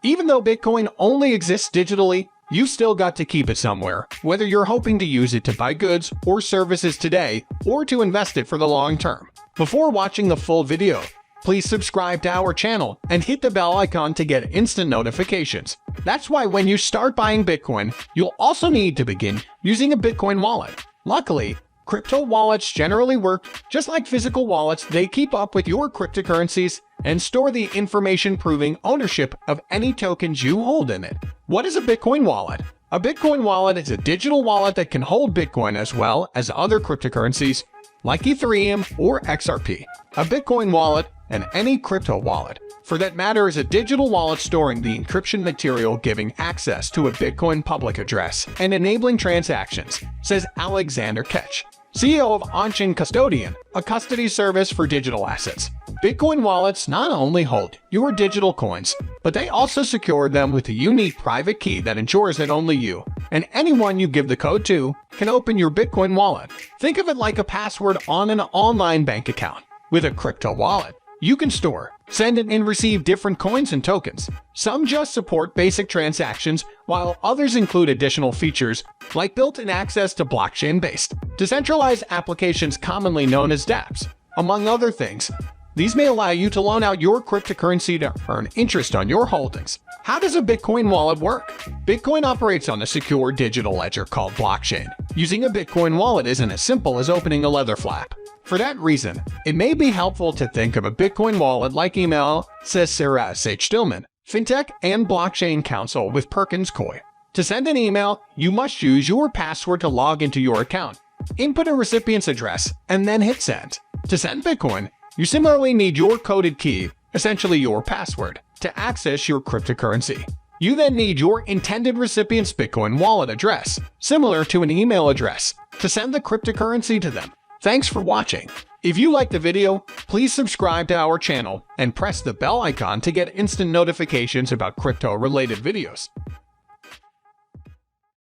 Even though Bitcoin only exists digitally, you still got to keep it somewhere, whether you're hoping to use it to buy goods or services today or to invest it for the long term. Before watching the full video, please subscribe to our channel and hit the bell icon to get instant notifications. That's why when you start buying Bitcoin, you'll also need to begin using a Bitcoin wallet. Luckily, crypto wallets generally work just like physical wallets. They keep up with your cryptocurrencies and store the information proving ownership of any tokens you hold in it. What is a Bitcoin wallet? A Bitcoin wallet is a digital wallet that can hold Bitcoin as well as other cryptocurrencies like Ethereum or XRP. A Bitcoin wallet, and any crypto wallet, for that matter, is a digital wallet storing the encryption material giving access to a Bitcoin public address and enabling transactions, says Alexander Ketch, CEO of On-Chain Custodian, a custody service for digital assets. Bitcoin wallets not only hold your digital coins, but they also secure them with a unique private key that ensures that only you and anyone you give the code to can open your Bitcoin wallet. Think of it like a password on an online bank account. With a crypto wallet, you can store, send, and receive different coins and tokens. Some just support basic transactions, while others include additional features like built-in access to blockchain-based, decentralized applications commonly known as dApps. Among other things, these may allow you to loan out your cryptocurrency to earn interest on your holdings. How does a Bitcoin wallet work? Bitcoin operates on a secure digital ledger called blockchain. Using a Bitcoin wallet isn't as simple as opening a leather flap. For that reason, it may be helpful to think of a Bitcoin wallet like email, says Sarah S.H. Stillman, FinTech and Blockchain Counsel with Perkins Coie. To send an email, you must use your password to log into your account. Input a recipient's address, and then hit send. To send Bitcoin, you similarly need your coded key, essentially your password, to access your cryptocurrency. You then need your intended recipient's Bitcoin wallet address, similar to an email address, to send the cryptocurrency to them. Thanks for watching. If you liked the video, please subscribe to our channel and press the bell icon to get instant notifications about crypto-related videos.